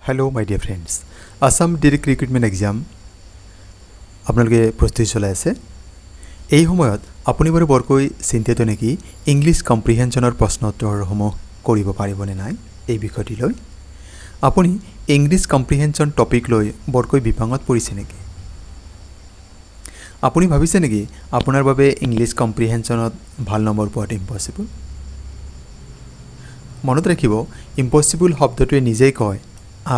Hello my dear friends. Assam direct recruitment exam আপোনালোকে প্ৰস্তুতি চলাই আছে। এই সময়ত আপুনি বাৰু বৰকৈ চিন্তিত নেকি ইংলিশ কম্প্ৰিহেনশনৰ প্ৰশ্ন উত্তৰসমূহ কৰিব পাৰিবনে নাই এই বিষয়টি লৈ আপুনি ইংলিশ কম্প্ৰিহেনশন টপিক লৈ বৰকৈ বিপাঙত পৰিছে নেকি আপুনি ভাবিছে নেকি আপোনাৰ বাবে ইংলিশ কম্প্ৰিহেনশনত ভাল নম্বৰ পোৱাটো ইম্পসিবল মনত ৰাখিব ইম্পসিবল শব্দটোৱে নিজেই কয়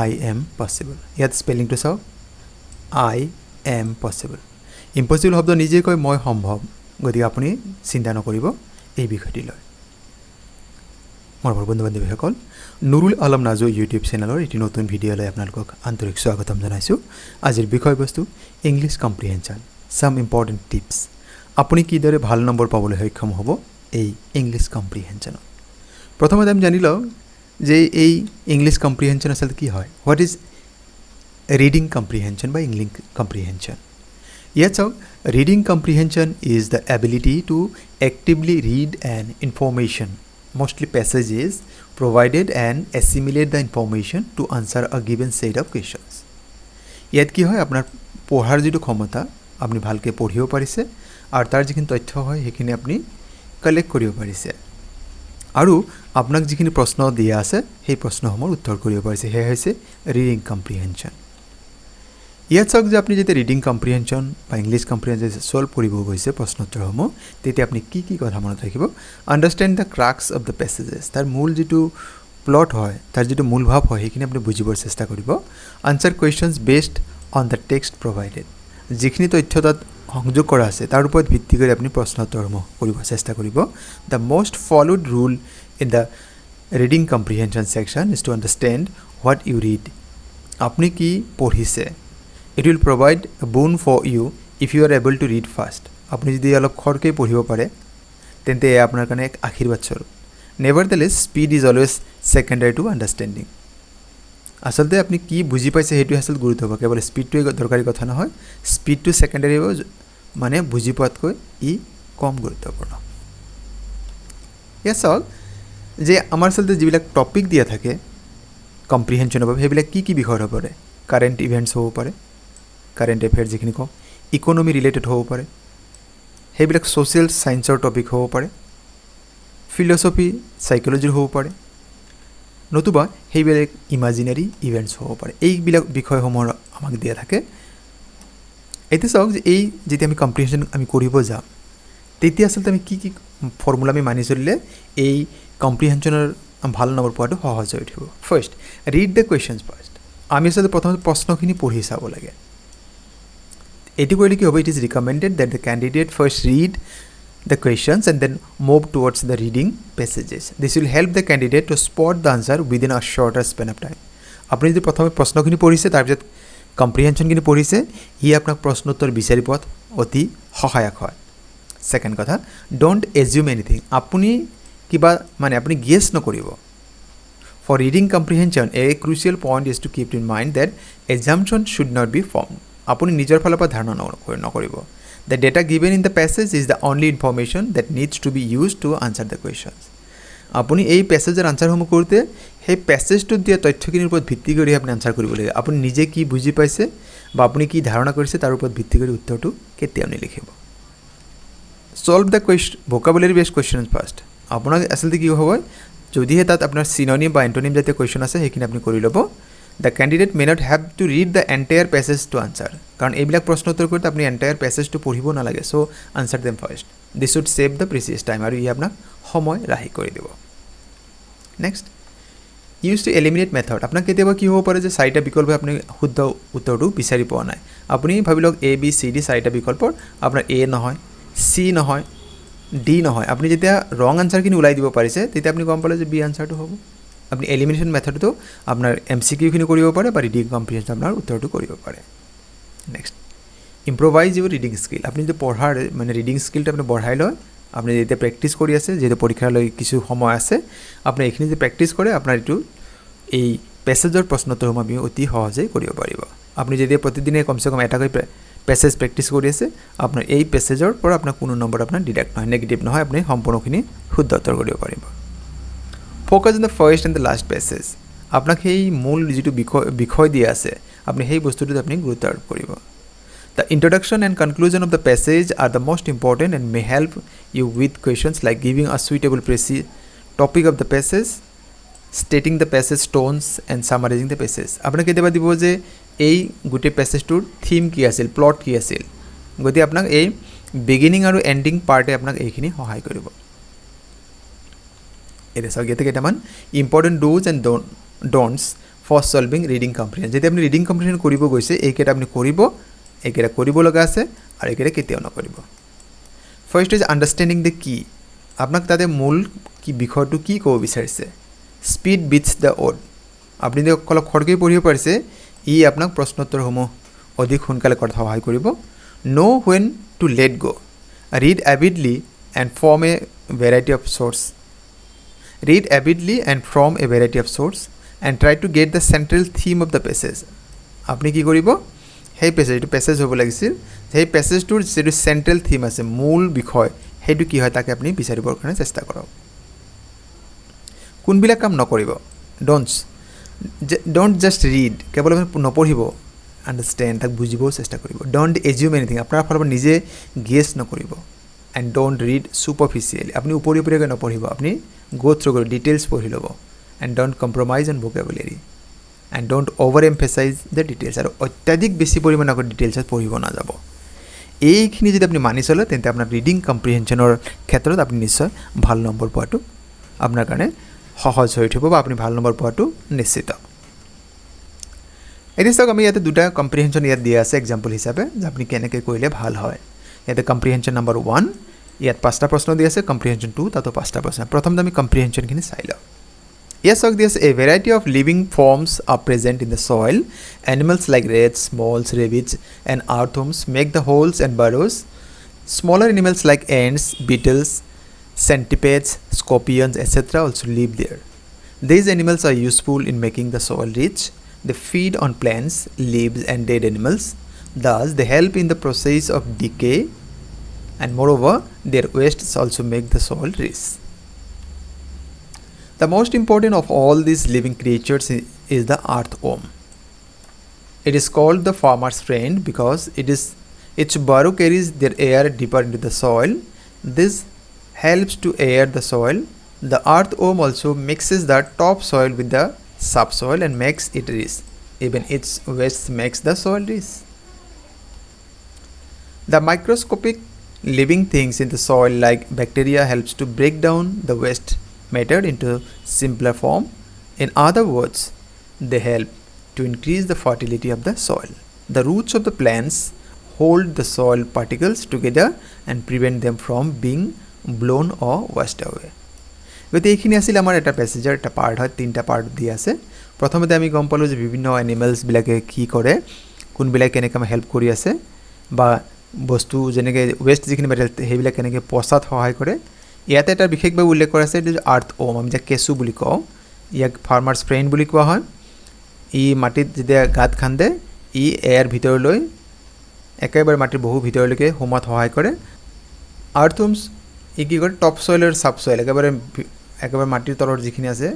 I am possible. ইয়াত স্পেলিংটো চাওক I am possible. ইম্পসিবল শব্দ নিজেই কয় মই সম্ভৱ গতিকে আপুনি চিন্তা নকৰিব এই বিষয়টি লৈ মোৰ বন্ধু বান্ধৱীসকল নুৰুল আলম নাজু ইউটিউব চেনেলৰ এটি নতুন ভিডিঅ'লৈ আপোনালোকক আন্তৰিক স্বাগতম জনাইছোঁ আজিৰ বিষয়বস্তু ইংলিশ কম্প্ৰিহেনশন সাম ইম্পৰ্টেন্ট টিপছ আপুনি কিদৰে ভাল নম্বৰ পাবলৈ সক্ষম হ'ব এই ইংলিশ কম্প্ৰিহেনশনত প্ৰথমতে আমি জানি লওঁ যে এই ইংলিশ কম্প্ৰিহেনশন আসলে কি হয় হোৱাট ইজ ৰিডিং কম্প্ৰিহেনশন বা ইংলিশ কম্প্ৰিহেনশন ইয়াত চাওক reading comprehension is the ability to actively read an information mostly passages provided and assimilate the information to answer a given set of questions ইয়াত কি হয় আপোনাৰ পঢ়াৰ যিটো ক্ষমতা আপুনি ভালকৈ পঢ়িব পাৰিছে আৰু তাৰ যিখিনি তথ্য হয় সেইখিনি আপুনি কালেক্ট কৰিব পাৰিছে আৰু আপোনাক যিখিনি প্ৰশ্ন দিয়া আছে সেই প্ৰশ্নসমূহৰ উত্তৰ কৰিব পাৰিছে হে হৈছে ৰিডিং কম্প্ৰিহেনশন ইয়াত চাওক যে আপুনি যেতিয়া ৰিডিং কম্প্ৰিহেনশন বা ইংলিশ কম্প্ৰিহেনশন সলভ কৰিব গৈছে প্ৰশ্নোত্তৰসমূহ তেতিয়া আপুনি কি কি কথা মনত ৰাখিব আন্ডাৰষ্টেণ্ড দ্য ক্ৰাক্স অফ দ্য পেছেজেছ তাৰ মূল যিটো প্লট হয় তাৰ যিটো মূল ভাৱ হয় সেইখিনি আপুনি বুজিবৰ চেষ্টা কৰিব answer questions based on the text provided যিখিনি তথ্য তাত সংযোগ কৰা আছে তাৰ ওপৰত ভিত্তি কৰি আপুনি প্ৰশ্নোত্তৰসমূহ কৰিব চেষ্টা কৰিব the most followed rule in the reading comprehension section is to understand what you read আপুনি কি পঢ়িছে It will provide a boon for you if you are able to read fast. আপুনি যদি অলপ খৰকৈ পঢ়িব পাৰে তেন্তে আপোনাৰ কাৰণে এক আশীৰ্বাদ স্বৰূপ nevertheless speed is always secondary to understanding আচলতে আপুনি কি বুজি পাইছে সেইটো আসল গুৰুত্ব হ'ব কেৱল স্পীডটোৱে দৰকাৰী কথা নহয় স্পীডটো সেকেন্ডাৰী হ'ব মানে বুজি পোৱাতকৈ ই কম গুৰুত্বপূৰ্ণ ইয়াত চাওক যে আমাৰ আচলতে যিবিলাক টপিক দিয়া থাকে কম্প্ৰিহেনশনৰ বাবে সেইবিলাক কি কি বিষয় হ'ব পাৰে কাৰেণ্ট ইভেণ্টছ হ'ব পাৰে কাৰেণ্ট এফেয়াৰ্ছ যিখিনি কওঁ ইকনমি ৰিলেটেড হ'ব পাৰে সেইবিলাক ছ'চিয়েল ছায়েন্সৰ টপিক হ'ব পাৰে ফিল'চফি চাইক'লজিৰ হ'ব পাৰে নতুবা সেইবিলাক ইমাজিনাৰী ইভেণ্টছ হ'ব পাৰে এইবিলাক বিষয়সমূহৰ আমাক দিয়া থাকে এতিয়া চাওক যে এই যেতিয়া আমি কম্প্ৰিহেনশন আমি কৰিব যাম তেতিয়া আচলতে আমি কি কি ফৰ্মুলা আমি মানি চলিলে এই কম্প্ৰিহেনশনৰ ভাল নম্বৰ পোৱাটো সহজ হৈ উঠিব first read the questions first আমি আচলতে প্ৰথমতে প্ৰশ্নখিনি পঢ়ি চাব লাগে এটি কৰিলে কি হ'ব it is recommended that the candidate first read the questions and then move towards the reading passages this will help the candidate to spot the answer within a shorter span of time আপুনি যদি প্ৰথমে প্ৰশ্নখিনি পঢ়িছে তাৰপিছত কম্প্ৰিহেনশনখিনি পঢ়িছে ই আপোনাক প্ৰশ্নোত্তৰ বিচাৰি পোৱাত অতি সহায়ক হয় ছেকেণ্ড কথা ডোণ্ট এজিউম এনিথিং আপুনি কিবা মানে আপুনি গেছ নকৰিব For reading comprehension, a crucial point is to keep in mind that assumption should not be formed. আপুনি নিজৰ ফালৰ পৰা ধাৰণা নকৰিব The data given in the passage is the only information that needs to be used to answer the questions. আপুনি এই পেছেজৰ আনসাৰসমূহ কৰোঁতে সেই পেছেজটোত দিয়া তথ্যখিনিৰ ওপৰত ভিত্তি কৰি আপুনি আনসাৰ কৰিব লাগে আপুনি নিজে কি বুজি পাইছে বা আপুনি কি ধাৰণা কৰিছে তাৰ ওপৰত ভিত্তি কৰি উত্তৰটো কেতিয়াও নিলিখিব Solve the vocabulary based questions first. আপোনাক আচলতে কি হ'ব যদিহে তাত আপোনাৰ সিনোনিম বা এন্টোনিম জাতীয় কুৱেশ্যন আছে সেইখিনি আপুনি কৰি ল'ব the candidate may not have to read the entire passage to answer কাৰণ এইবিলাক প্ৰশ্ন উত্তৰ কৰোঁতে আপুনি এণ্টায়াৰ পেছেজটো পঢ়িব নালাগে so' answer them first this should save the precious time আৰু ই আপোনাক সময় ৰাহি কৰি দিব next use to eliminate method আপোনাক কেতিয়াবা কি হ'ব পাৰে যে চাৰিটা বিকল্পই আপুনি শুদ্ধ উত্তৰটো বিচাৰি পোৱা নাই আপুনি ভাবি লওক এ বি চি ডি চাৰিটা বিকল্পৰ আপোনাৰ এ নহয় চি নহয় ডি নহয় আপুনি যেতিয়া ৰং আনসাৰখিনি ওলাই দিব পাৰিছে তেতিয়া আপুনি গম পালে যে বি আনসাৰটো হ'ব আপুনি এলিমিনেশ্যন মেথডটো আপোনাৰ এমচিকিউখিনি কৰিব পাৰে বা ৰিডিং কম্প্ৰিহেনশন আপোনাৰ উত্তৰটো কৰিব পাৰে নেক্সট ইম্প্ৰভাইজ ইউৰ ৰিডিং স্কিল আপুনি যদি পঢ়াৰ মানে ৰিডিং স্কিলটো আপুনি বঢ়াই লয় আপুনি যেতিয়া প্ৰেক্টিছ কৰি আছে যিহেতু পৰীক্ষালৈ কিছু সময় আছে আপুনি এইখিনি যদি প্ৰেক্টিছ কৰে আপোনাৰ এইটো এই পেছেজৰ প্ৰশ্নোত্তৰসমূহ আপুনি অতি সহজে কৰিব পাৰিব আপুনি যদি প্ৰতিদিনে কমচে কম এটাকৈ পেছেজ প্ৰেক্টিছ কৰি আছে আপোনাৰ এই পেছেজৰ পৰা আপোনাৰ কোনো নম্বৰ আপোনাৰ ডিডাক্ট নহয় নেগেটিভ নহয় আপুনি সম্পূৰ্ণখিনি শুদ্ধ উত্তৰ কৰিব পাৰিব focus on the first and the last passage আপোনাক সেই মূল যিটো বিষয় দিয়া আছে আপুনি সেই বস্তুটোত আপুনি গুৰুত্ব আৰোপ কৰিব The introduction and conclusion of the passage are the most important and may help you with questions like giving a suitable topic of the passage, stating the passage tones and summarizing the passage. আপোনাক কেতিয়াবা দিব যে এই গোটেই পেছেজটোৰ theme কি আছিল plot কি আছিল গতিকে আপোনাক এই বিগিনিং আৰু এণ্ডিং পাৰ্টে আপোনাক এইখিনি সহায় কৰিব এতিয়া চাওক ইয়াতে কেইটামান important dos and don'ts for solving reading comprehension যেতিয়া আপুনি ৰিডিং কম্প্ৰিহেনশ্যন কৰিব গৈছে এইকেইটা আপুনি কৰিব এইকেইটা কৰিব লগা আছে আৰু এইকেইটা কেতিয়াও নকৰিব ফাৰ্ষ্ট ইজ আণ্ডাৰষ্টেণ্ডিং দ্য কি আপোনাক তাতে মূল কি বিষয়টো কি ক'ব বিচাৰিছে স্পীড বিটছ দ্য অড আপুনি যদি অলপ খৰকৈ পঢ়িব পাৰিছে ই আপোনাক প্ৰশ্নোত্তৰসমূহ অধিক সোনকালে কৰাত সহায় কৰিব know when to let go read avidly and from a variety of source read avidly and from a variety of source and try to get the central theme of the passage আপুনি কি কৰিব সেই passage হ'ব লাগিছিল সেই পেছেজটোৰ যিটো central theme আছে মূল বিষয় সেইটো কি হয় তাকে আপুনি বিচাৰিবৰ কাৰণে চেষ্টা কৰক কোনবিলাক কাম নকৰিব ডোণ্ট জাষ্ট ৰিড কেৱল আপুনি নপঢ়িব আণ্ডাৰষ্টেণ্ড তাক বুজিবও চেষ্টা কৰিব ডোণ্ট এজিউম এনিথিং আপোনাৰ ফালৰ পৰা নিজে গেছ নকৰিব এণ্ড ডোণ্ট ৰিড ছুপাৰফিচিয়েলি আপুনি উপৰিকৈ নপঢ়িব আপুনি গো থ্ৰু কৰিব ডিটেইলছ পঢ়ি ল'ব and don't compromise on vocabulary and don't over emphasise the details আৰু অত্যাধিক বেছি পৰিমাণে আকৌ ডিটেইলছত পঢ়িব নাযাব এইখিনি যদি আপুনি মানি চলে তেন্তে আপোনাৰ ৰিডিং কম্প্ৰিহেনশ্যনৰ ক্ষেত্ৰত আপুনি নিশ্চয় ভাল নম্বৰ পোৱাটো আপোনাৰ কাৰণে সহজ হৈ উঠিব বা আপুনি ভাল নম্বৰ পোৱাটো নিশ্চিত এতিয়া চাওক আমি ইয়াতে দুটা কম্প্ৰিহেনশ্যন ইয়াত দিয়া আছে এক্সাম্পল হিচাপে যে আপুনি কেনেকৈ কৰিলে ভাল হয় ইয়াতে কম্প্ৰিহেনশ্যন নম্বৰ 1 ইয়াত 5টা প্ৰশ্ন দিয়া আছে কম্প্ৰিহেনশ্যন 2 তাতো 5টা প্ৰশ্ন প্ৰথমতে আমি কম্প্ৰিহেনশ্যনখিনি চাই লওঁ Yes, so there's a variety of living forms are present in the soil. Animals like rats, moles, rabbits, and earthworms make the holes and burrows. Smaller animals like ants, beetles, centipedes, scorpions, etc. also live there. These animals are useful in making the soil rich. They feed on plants, leaves, and dead animals. Thus, they help in the process of decay, and moreover, their wastes also make the soil rich. The most important of all these living creatures is the earthworm. It is called the farmer's friend because its burrow carries their air deeper into the soil. This helps to air the soil. The earthworm also mixes the topsoil with the subsoil and makes it rich. Even its waste makes the soil rich. The microscopic living things in the soil like bacteria helps to break down the waste matter into simpler form. In other words, they help to increase the fertility of the soil. The roots of the plants hold the soil particles together and prevent them from being blown or washed away. গতি এইখিনি আছিল আমাৰ এটা পেছেজৰ এটা part হয় তিনিটা part দিয়া আছে প্ৰথমতে আমি গম পালোঁ যে বিভিন্ন এনিমেলছবিলাকে কি কৰে কোনবিলাক কেনেকৈ হেল্প কৰি আছে বা বস্তু যেনেকৈ ৱেষ্ট যিখিনি মেটেৰিয়েল সেইবিলাক কেনেকৈ পচাত সহায় কৰে ইয়াতে এটা বিশেষভাৱে উল্লেখ কৰা আছে এইটো আৰ্থৱৰ্ম আমি যাক কেঁচু বুলি কওঁ ইয়াক ফাৰ্মাৰ্ছ ফ্ৰেণ্ড বুলি কোৱা হয় ই মাটিত যেতিয়া গাঁত খান্দে ই এয়াৰ ভিতৰলৈ একেবাৰে মাটিৰ বহু ভিতৰলৈকে সোমোৱাত সহায় কৰে আৰ্থৱৰ্মছ ই কি কৰে টপ চইল আৰু ছাব চইল একেবাৰে মাটিৰ তলৰ যিখিনি আছে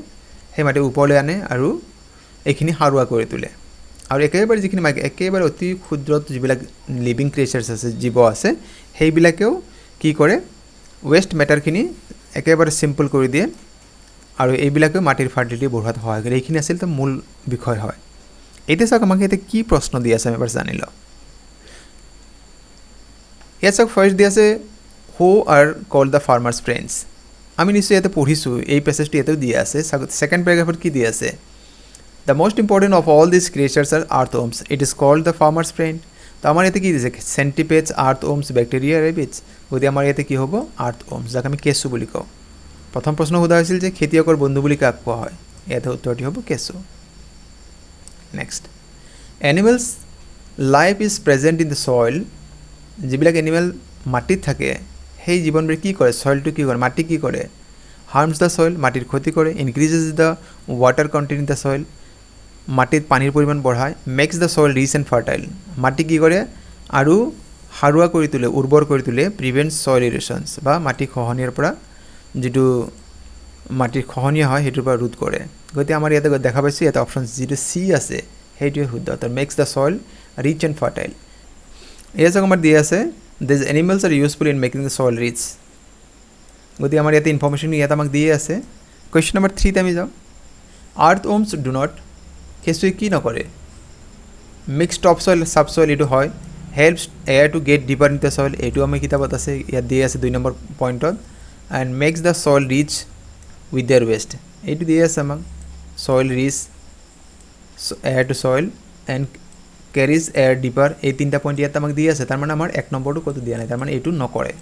সেই মাটি ওপৰলৈ আনে আৰু এইখিনি সাৰুৱা কৰি তোলে আৰু একেবাৰে যিখিনি একেবাৰে অতি ক্ষুদ্ৰ যিবিলাক লিভিং ক্ৰিয়েচাৰ্ছ আছে জীৱ আছে সেইবিলাকেও কি কৰে ৱেষ্ট মেটাৰখিনি একেবাৰে চিম্পল কৰি দিয়ে আৰু এইবিলাকেও মাটিৰ ফাৰ্টিলিটি বঢ়োৱাত সহায় কৰে এইখিনি আছিল তো মূল বিষয় হয় এতিয়া চাওক আমাক ইয়াতে কি প্ৰশ্ন দি আছে আমি এবাৰ জানি লওঁ ইয়াত চাওক ফাৰ্ষ্ট দি আছে who are called the farmers friends আমি নিশ্চয় ইয়াতে পঢ়িছোঁ এই পেছেজটো ইয়াতেও দিয়া আছে ছেকেণ্ড পেৰাগ্ৰাফত কি দি আছে the most important of all this creatures are earthworms it is called the farmers friend তো আমাৰ ইয়াতে কি দিছে চেণ্টিপেডছ আৰ্থৱৰ্মছ বেক্টেৰিয়া ৰেবিটছ গতিকে আমাৰ ইয়াতে কি হ'ব আৰ্থৱৰ্মছ যাক আমি কেঁচু বুলি কওঁ প্ৰথম প্ৰশ্ন সোধা হৈছিল যে খেতিয়কৰ বন্ধু বুলি কাক কোৱা হয় ইয়াতে উত্তৰটি হ'ব কেঁচু next animals life is present in the চইল যিবিলাক এনিমেল মাটিত থাকে সেই জীৱনবোৰ কি কৰে চইলটো কি কৰে মাটি কি কৰে হাৰ্মছ দ্য চইল মাটিৰ ক্ষতি কৰে increases the water content in the soil মাটিত পানীৰ পৰিমাণ বঢ়ায় makes the soil rich and fertile মাটি কি কৰে আৰু সাৰুৱা কৰি তোলে উৰ্বৰ কৰি তোলে প্ৰিভেণ্টছ চইল ইৰ'শ্যনছ বা মাটি খহনীয়াৰ পৰা যিটো মাটিৰ খহনীয়া হয় সেইটোৰ পৰা ৰোধ কৰে গতিকে আমাৰ ইয়াতে দেখা পাইছোঁ ইয়াতে অপশ্যন যিটো চি আছে সেইটোৱে শুদ্ধ অৰ্থাৎ makes the soil rich and fertile এয়া চাওক আমাৰ দিয়া আছে these animals are useful in making the soil rich গতিকে আমাৰ ইয়াতে ইনফৰ্মেশ্যন ইয়াতে আমাক দিয়ে আছে কুৱেশ্যন নম্বৰ 3 তে আমি যাওঁ আৰ্থ ওমছ ডু নট কেঁচুৱে কি নকৰে mix top soil sub soil এইটো হয় helps air to get dipper in the soil এইটো আমাৰ কিতাপত আছে ইয়াত দিয়ে আছে 2 নম্বৰ পইণ্টত and makes the soil rich with their waste এইটো দিয়ে আছে আমাক soil rich air to soil and carries air deeper এই 3টা পইণ্ট ইয়াত আমাক দিয়ে আছে তাৰমানে আমাৰ 1 নম্বৰটো ক'তো দিয়া নাই তাৰমানে এইটো নকৰে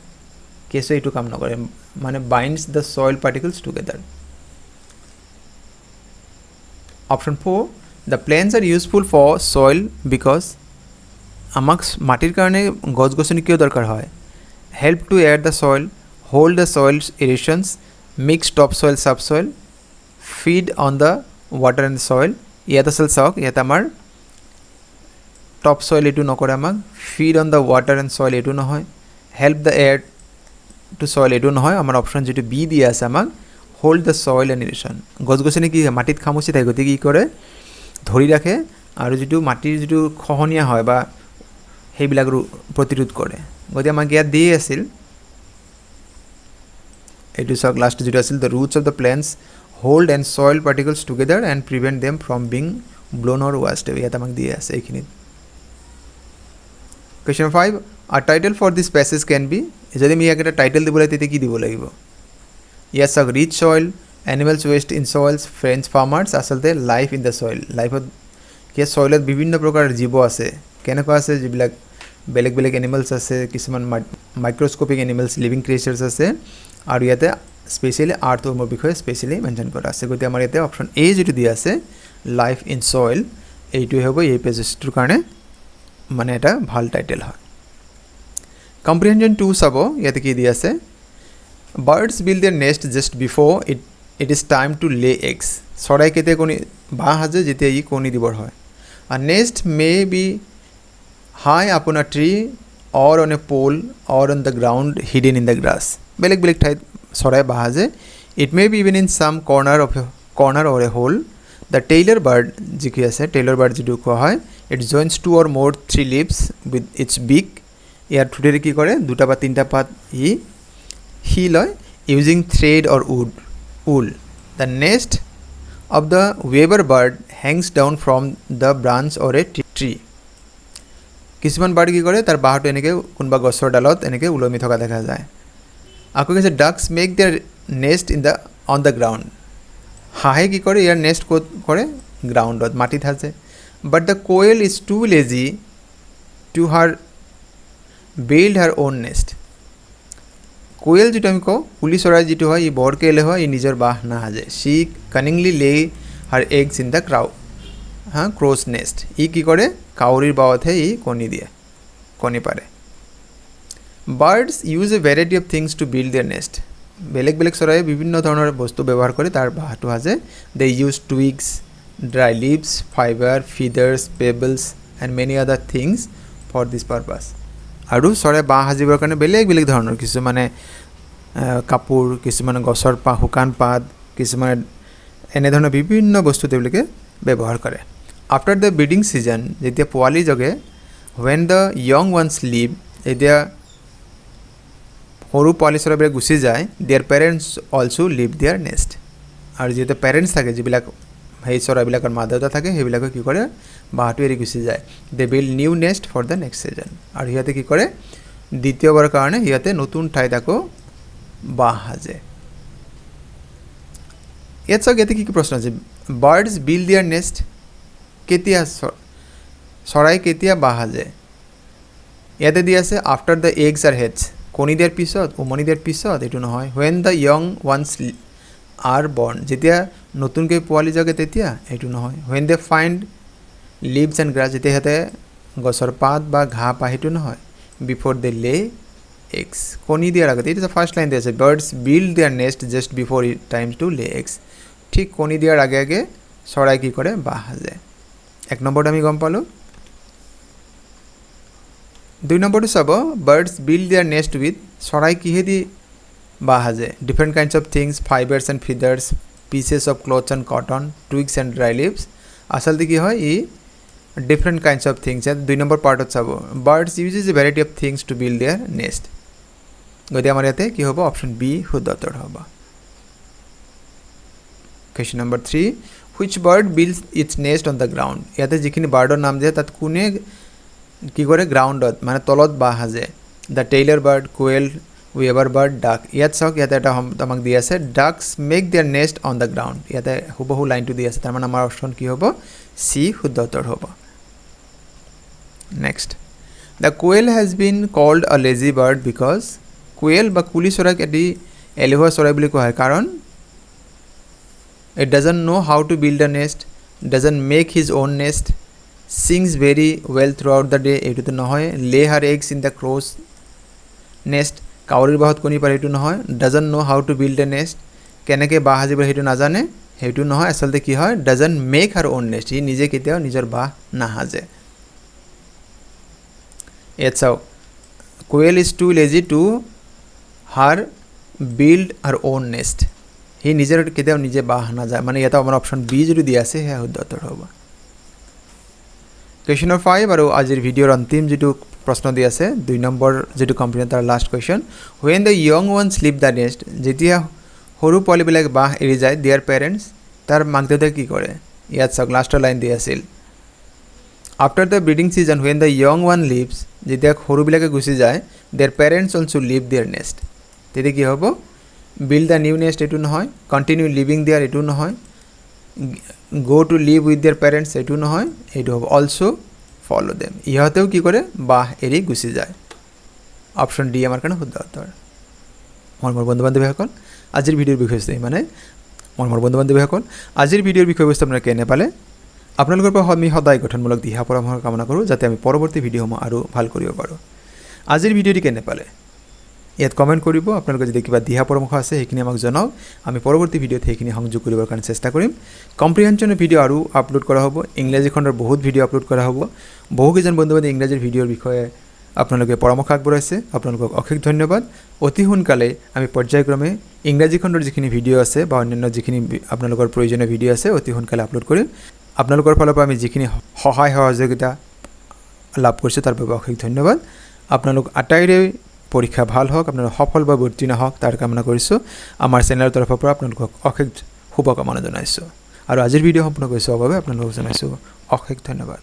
কেঁচুৱে এইটো কাম নকৰে মানে binds the soil particles together option 4 the plants are useful for soil because আমাক মাটিৰ কাৰণে গছ গছনি কিয় দৰকাৰ হয় help to air the soil hold the soils aerations mix top soil sub soil feed on the water and soil ইয়াত আছিল চাওক ইয়াত আমাৰ টপ সইল এইটো নকৰে আমাক feed on the water and soil এইটো নহয় help the air to soil এইটো নহয় আমাৰ অপশ্যন যিটো বি দিয়া আছে আমাক হোল্ড দ্য সইল এণ্ড ইৰেশ্যন গছ গছনি কি মাটিত খামুচি থাকে গতিকে কি কৰে ধৰি ৰাখে আৰু যিটো মাটিৰ যিটো খহনীয়া হয় বা সেইবিলাক প্ৰতিৰোধ কৰে গতিকে আমাক ইয়াত দিয়ে আছিল এইটো চাওক লাষ্ট যেটো আছিল the roots of the plants hold and soil particles together and prevent them from being blown or washed ইয়াত আমাক দিয়ে আছে এইখিনিত question 5 a title for this passage can be যদি আমি ইয়াক এটা টাইটেল দিব লাগে তেতিয়া কি দিব লাগিব ইয়াত চাওক rich soil animals waste in soils French farmers আচলতে লাইফ ইন দ্য সইল লাইফত ইয়াত সইলত বিভিন্ন প্ৰকাৰৰ জীৱ আছে কেনেকুৱা আছে যিবিলাক বেলেগ বেলেগ এনিমেলছ আছে কিছুমান মাইক্ৰস্কোপিক এনিমেলছ লিভিং ক্ৰিয়েচাৰ্ছ আছে আৰু ইয়াতে স্পেচিয়েলি আৰ্থ ওমৰ বিষয়ে স্পেচিয়েলি মেনশ্যন কৰা আছে গতিকে আমাৰ ইয়াতে অপশ্যন এ যিটো দিয়া আছে লাইফ ইন সইল এইটোৱে হ'ব এই পেজটোৰ কাৰণে মানে এটা ভাল টাইটেল হয় কম্প্ৰিহেনশ্যন 2 চাব ইয়াতে কি দিয়া আছে birds build their nest just before it is time to lay eggs চৰাই কেতিয়া কণী বাঁহ সাজে যেতিয়া ই কণী দিবৰ হয় আ nest may be high upon a tree or on a pole or on the ground hidden in the grass বেলেগ বেলেগ ঠাইত চৰাই বাঁহ সাজে it may be even in some corner or a hole the tailor bird যি কি আছে tailor bird যিটো কোৱা হয় ইট জইনছ 2 অৰ মোৰ 3 লিভছ উইথ ইটছ বিক ইয়াৰ ঠোঁটেৰে কি কৰে 2টা বা 3টা পাত সি লয় using thread or wool the nest of the weaver bird hangs down from the branch or a tree কিছুমান বাৰ্ড কি কৰে তাৰ বাঁহটো এনেকৈ কোনোবা গছৰ ডালত এনেকৈ ওলমি থকা দেখা যায় আকৌ কৈছে ducks make their nest in the on the ground হাঁহে কি কৰে ইয়াৰ নেষ্ট ক'ত কৰে গ্ৰাউণ্ডত মাটিত সাজে but the koel is too lazy to build her own nest koel যিটো আমি কওঁ কুলি চৰাই যিটো হয় ই বৰকৈ এলে হয় ই নিজৰ বাঁহ নাসাজে she cunningly lay her eggs in the crow's nest ই কি কৰে কাউৰীৰ বাৱতহে ই কণী পাৰে birds use a variety of things to build their nest বেলেগ বেলেগ চৰায়ে বিভিন্ন ধৰণৰ বস্তু ব্যৱহাৰ কৰি তাৰ বাঁহটো সাজে they use twigs dry leaves fibre feathers pebbles and many other things for this purpose আৰু চৰাই বাঁহ সাজিবৰ কাৰণে বেলেগ বেলেগ ধৰণৰ কিছুমানে কাপোৰ কিছুমানে গছৰ শুকান পাত কিছুমানে এনেধৰণৰ বিভিন্ন বস্তু তেওঁলোকে ব্যৱহাৰ কৰে আফটাৰ দ্য ব্ৰিডিং ছিজন যেতিয়া পোৱালি জগে when the young ones leave এতিয়া সৰু পোৱালি চৰাইবিলাক গুচি যায় their parents also' leave their nest আৰু যিহেতু পেৰেণ্টছ থাকে যিবিলাক সেই চৰাইবিলাকৰ মা দেউতা থাকে সেইবিলাকে কি কৰে বাঁহটো এৰি গুচি যায় they build new nest for the next season আৰু সিহঁতে কি কৰে দ্বিতীয়বাৰৰ কাৰণে সিহঁতে নতুন ঠাইত আকৌ বাঁহ সাজে ইয়াত চাওক ইয়াতে কি কি প্ৰশ্ন আছে বাৰ্ডছ বিল্ড দেয়াৰ নেষ্ট কেতিয়া চৰাই কেতিয়া বাঁহ সাজে ইয়াতে দি আছে আফটাৰ দ্য এগছ আৰ হেডছ কণী দিয়াৰ পিছত উমনি দিয়াৰ পিছত এইটো নহয় when the young ones are born যেতিয়া নতুনকৈ পোৱালি জগে তেতিয়া এইটো নহয় when they find leaves and grass যেতিয়া সিহঁতে গছৰ পাত বা ঘাঁহ পায় সেইটো নহয় বিফ'ৰ দে লে এগছ কণী দিয়াৰ আগতে এইটো ফাৰ্ষ্ট লাইন দিয়া আছে birds build their nest just before time to lay eggs ঠিক কণী দিয়াৰ আগে আগে চৰাই কি কৰে বাঁহ সাজে 1 নম্বৰটো আমি গম পালোঁ 2 নম্বৰটো চাব birds build their nest with চৰাই কিহেদি বাঁহ সাজে different kinds of things fibres and feathers pieces of clothes and cotton, twigs and dry leaves. আচলতে কি হয় ই different kinds of things. 2 number পাৰ্টত চাব birds uses a variety of things to build their nest. গতি আমাৰ ইয়াতে কি হ'ব অপচন বি শুদ্ধ উত্তৰ হ'ব। Question number 3, which bird builds its nest on the ground? ইয়াতে যিখিনি বাৰ্ডৰ নাম দিয়ে তাত কোনে কি কৰে গ্ৰাউণ্ডত মানে তলত বাহ সাজে। The tailor bird, koel, weaver bird, duck. ইয়াত চাওক ইয়াতে এটা আমাক দি আছে ducks make their nest on the ground. ইয়াতে হুবহু লাইনটো দি আছে তাৰমানে আমাৰ অপশ্যন কি হ'ব চি শুদ্ধ উত্তৰ হ'ব। Next, the koel has been called a lazy bird because koel বা কুলি চৰাইক এটি এলেহুৱা চৰাই বুলি কোৱা হয় কাৰণ it doesn't know how to build a nest, doesn't make his own nest, sings very well throughout the day, এইটো নহয়। lay her eggs in the crow's nest, কাউৰীৰ বাহত কণী পাৰে এইটো নহয়। doesn't know how to build a nest, কেনেকৈ বাহ সাজিব সেইটো নাজানে সেইটো নহয়। আচলতে কি হয় doesn't make her own nest, ই নিজে কেতিয়াও নিজৰ বাহ নাসাজে। ইয়াত চাওক কোয়েল is too lazy to her build her own nest, সি নিজের কেতিয়াও নিজে বাহ নাযায় মানে ইয়াতে আমাৰ অপশ্যন বি যদি দিয়া আছে সেয়া শুদ্ধ উত্তৰ হ'ব। কুৱেশ্যন নম্বৰ 5 আৰু আজিৰ ভিডিঅ'ৰ অন্তিম যিটো প্ৰশ্ন দি আছে 2 নম্বৰ যিটো কম্প্লিট তাৰ last question, when the young one slip the nest, যেতিয়া সৰু পোৱালিবিলাক বাহ এৰি যায় দিয়াৰ পেৰেণ্টছ তাৰ মাক দেউতাকে কি কৰে। ইয়াত চাওক লাষ্টৰ লাইন দি আছিল after the breeding season when the young one leaves, যেতিয়া সৰুবিলাকে গুচি যায় their parents also leave their nest, তেতিয়া কি হ'ব build the new nest এইটো নহয়, continue living there এইটো নহয়, go to live with their parents এইটো নহয়, এইটো হ'ব also follow them, ইহঁতেও কি কৰে বাহ এৰি গুচি যায়। অপশ্যন ডি আমাৰ কাৰণে শুদ্ধ উত্তৰ। মোৰ বন্ধু বান্ধৱীসকল আজিৰ ভিডিঅ'ৰ বিষয়বস্তু মানে মোৰ বন্ধু বান্ধৱীসকল আজিৰ ভিডিঅ'ৰ বিষয়বস্তু আপোনালোকে কেনে পালে? আপোনালোকৰ পৰা আমি সদায় গঠনমূলক দিহা পৰামৰ্শ কামনা কৰোঁ যাতে আমি পৰৱৰ্তী ভিডিঅ'সমূহ আৰু ভাল কৰিব পাৰোঁ। আজিৰ ভিডিঅ'টি কেনে পালে ইয়াত কমেণ্ট কৰিব। আপোনালোকৰ যদি কিবা দিহা পৰামৰ্শ আছে সেইখিনি আমাক জনাওক, আমি পৰৱৰ্তী ভিডিঅ'ত সেইখিনি সংযোগ কৰিবৰ কাৰণে চেষ্টা কৰিম। কম্প্ৰিহেনশ্যনৰ ভিডিঅ' আৰু আপলোড কৰা হ'ব, ইংৰাজী খণ্ডৰ বহুত ভিডিঅ' আপলোড কৰা হ'ব। বহুকেইজন বন্ধু বান্ধৱে ইংৰাজীৰ ভিডিঅ'ৰ বিষয়ে আপোনালোকে পৰামৰ্শ আগবঢ়াইছে, আপোনালোকক অশেষ ধন্যবাদ। অতি সোনকালে আমি পৰ্যায়ক্ৰমে ইংৰাজী খণ্ডৰ যিখিনি ভিডিঅ' আছে বা অন্যান্য যিখিনি আপোনালোকৰ প্ৰয়োজনীয় ভিডিঅ' আছে অতি সোনকালে আপলোড কৰিম। আপোনালোকৰ ফালৰ পৰা আমি যিখিনি সহায় সহযোগিতা লাভ কৰিছোঁ তাৰ বাবে অশেষ ধন্যবাদ। আপোনালোক আটাইৰে পৰীক্ষা ভাল হওক, আপোনালোক সফল বা উত্তীৰ্ণ হওক তাৰ কামনা কৰিছোঁ। আমাৰ চেনেলৰ তৰফৰ পৰা আপোনালোকক অশেষ শুভকামনা জনাইছোঁ আৰু আজিৰ ভিডিঅ' সম্পূৰ্ণ কৰি চোৱাৰ বাবে আপোনালোকক জনাইছোঁ অশেষ ধন্যবাদ।